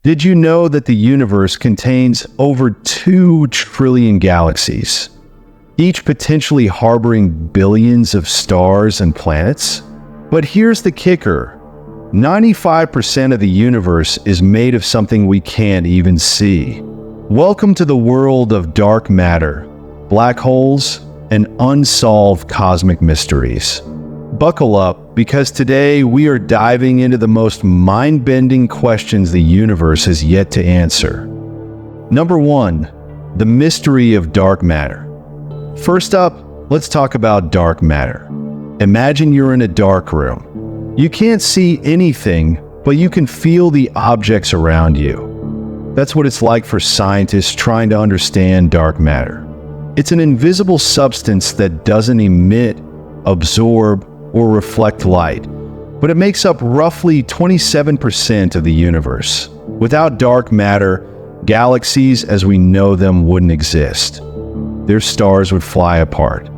Did you know that the universe contains over 2 trillion galaxies, each potentially harboring billions of stars and planets? But here's the kicker. 95% of the universe is made of something we can't even see. Welcome to the world of dark matter, black holes, and unsolved cosmic mysteries. Buckle up, because today we are diving into the most mind-bending questions the universe has yet to answer. Number 1, the mystery of dark matter. First up, let's talk about dark matter. Imagine you're in a dark room. You can't see anything, but you can feel the objects around you. That's what it's like for scientists trying to understand dark matter. It's an invisible substance that doesn't emit, absorb, or reflect light, but it makes up roughly 27% of the universe. Without dark matter, galaxies as we know them wouldn't exist. Their stars would fly apart.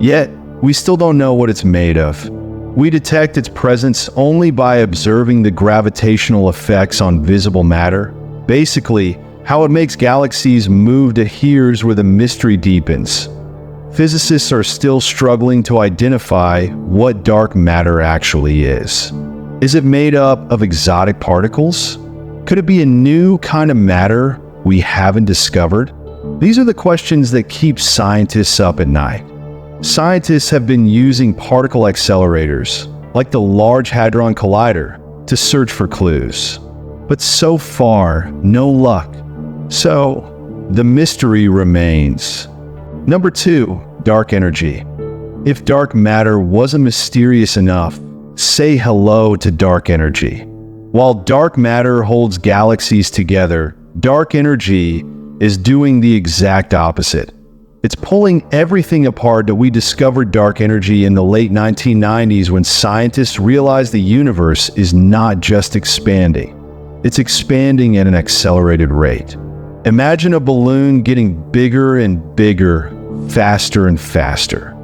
Yet, we still don't know what it's made of. We detect its presence only by observing the gravitational effects on visible matter. Basically, how it makes galaxies move to here's where the mystery deepens. Physicists are still struggling to identify what dark matter actually is. Is it made up of exotic particles? Could it be a new kind of matter we haven't discovered? These are the questions that keep scientists up at night. Scientists have been using particle accelerators, like the Large Hadron Collider, to search for clues. But so far, no luck. So, the mystery remains. Number 2, dark energy. If dark matter wasn't mysterious enough, say hello to dark energy. While dark matter holds galaxies together, dark energy is doing the exact opposite. It's pulling everything apart that we discovered dark energy in the late 1990s when scientists realized the universe is not just expanding. It's expanding at an accelerated rate. Imagine a balloon getting bigger and bigger, faster and faster.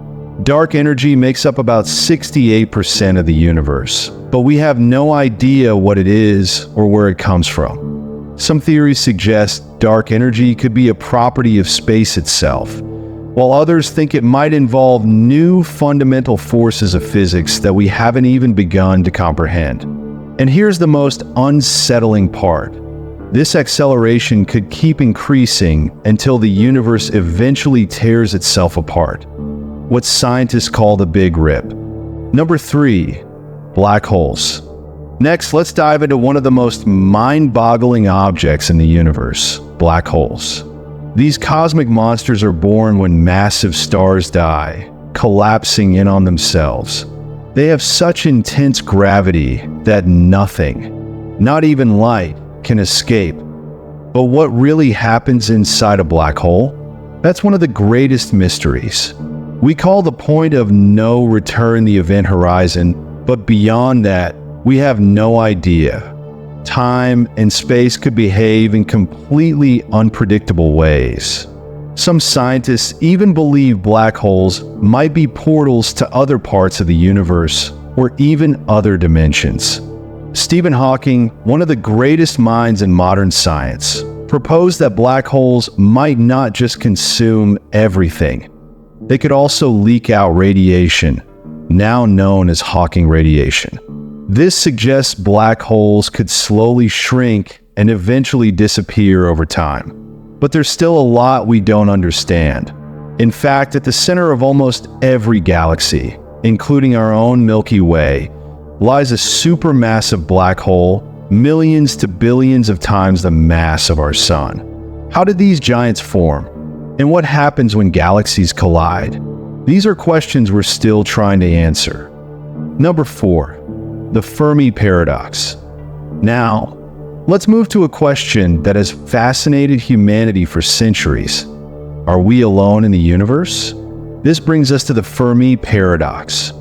Dark energy makes up about 68% of the universe, but we have no idea what it is or where it comes from. Some theories suggest dark energy could be a property of space itself, while others think it might involve new fundamental forces of physics that we haven't even begun to comprehend. And here's the most unsettling part. This acceleration could keep increasing until the universe eventually tears itself apart. What scientists call the Big Rip. Number 3, black holes. Next, let's dive into one of the most mind-boggling objects in the universe, black holes. These cosmic monsters are born when massive stars die, collapsing in on themselves. They have such intense gravity that nothing, not even light, can escape. But what really happens inside a black hole? That's one of the greatest mysteries. We call the point of no return the event horizon, but beyond that, we have no idea. Time and space could behave in completely unpredictable ways. Some scientists even believe black holes might be portals to other parts of the universe or even other dimensions. Stephen Hawking, one of the greatest minds in modern science, proposed that black holes might not just consume everything. They could also leak out radiation, now known as Hawking radiation. This suggests black holes could slowly shrink and eventually disappear over time. But there's still a lot we don't understand. In fact, at the center of almost every galaxy, including our own Milky Way, lies a supermassive black hole, millions to billions of times the mass of our sun. How did these giants form? And what happens when galaxies collide? These are questions we're still trying to answer. Number 4, the Fermi paradox. Now, let's move to a question that has fascinated humanity for centuries. Are we alone in the universe? This brings us to the Fermi paradox.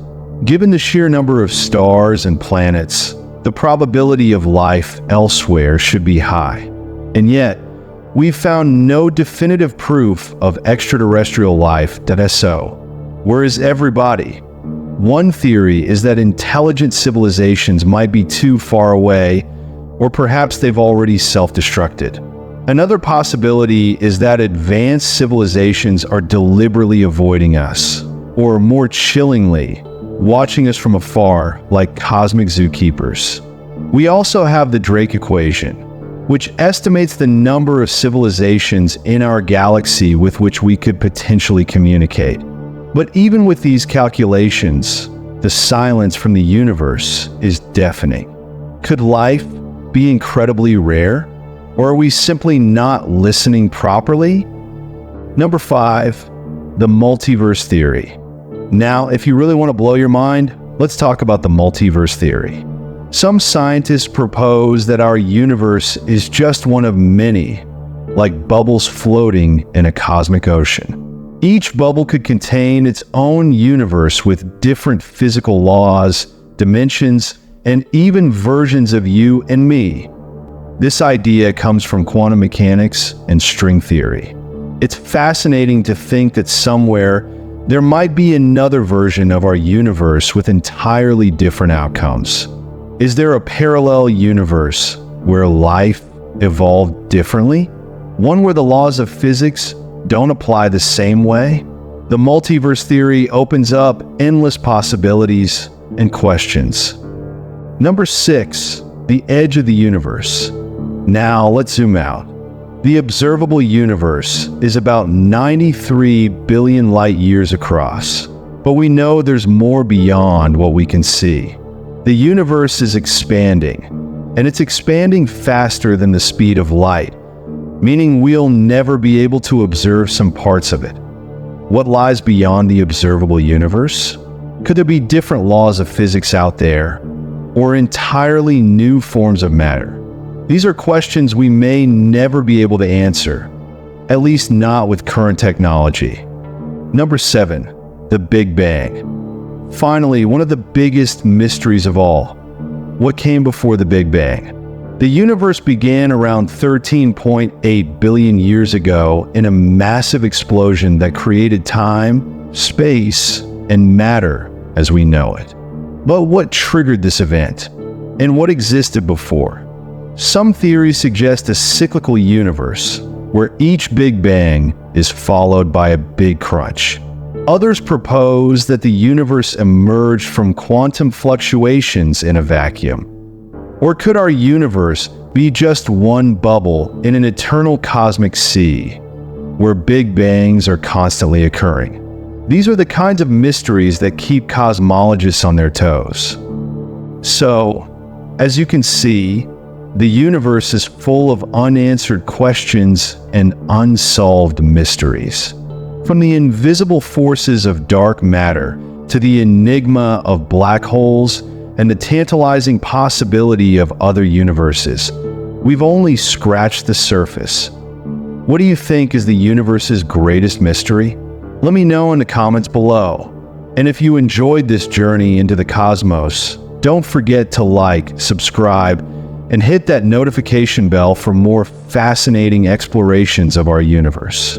Given the sheer number of stars and planets, the probability of life elsewhere should be high. And yet, we've found no definitive proof of extraterrestrial life. So, where is everybody? One theory is that intelligent civilizations might be too far away, or perhaps they've already self-destructed. Another possibility is that advanced civilizations are deliberately avoiding us, or more chillingly, watching us from afar like cosmic zookeepers. We also have the Drake equation, which estimates the number of civilizations in our galaxy with which we could potentially communicate. But even with these calculations, the silence from the universe is deafening. Could life be incredibly rare? Or are we simply not listening properly? Number 5, the multiverse theory. Now, if you really want to blow your mind, let's talk about the multiverse theory. Some scientists propose that our universe is just one of many, like bubbles floating in a cosmic ocean. Each bubble could contain its own universe with different physical laws, dimensions, and even versions of you and me. This idea comes from quantum mechanics and string theory. It's fascinating to think that somewhere there might be another version of our universe with entirely different outcomes. Is there a parallel universe where life evolved differently? One where the laws of physics don't apply the same way? The multiverse theory opens up endless possibilities and questions. Number 6, the edge of the universe. Now let's zoom out. The observable universe is about 93 billion light years across, but we know there's more beyond what we can see. The universe is expanding, and it's expanding faster than the speed of light, meaning we'll never be able to observe some parts of it. What lies beyond the observable universe? Could there be different laws of physics out there, or entirely new forms of matter? These are questions we may never be able to answer, at least not with current technology. Number 7, the Big Bang. Finally, one of the biggest mysteries of all. What came before the Big Bang? The universe began around 13.8 billion years ago in a massive explosion that created time, space, and matter as we know it. But what triggered this event? And what existed before? Some theories suggest a cyclical universe, where each Big Bang is followed by a big crunch. Others propose that the universe emerged from quantum fluctuations in a vacuum. Or could our universe be just one bubble in an eternal cosmic sea, where Big Bangs are constantly occurring? These are the kinds of mysteries that keep cosmologists on their toes. So, as you can see, the universe is full of unanswered questions and unsolved mysteries. From the invisible forces of dark matter to the enigma of black holes and the tantalizing possibility of other universes, we've only scratched the surface. What do you think is the universe's greatest mystery? Let me know in the comments below. And if you enjoyed this journey into the cosmos, don't forget to like, subscribe, and hit that notification bell for more fascinating explorations of our universe.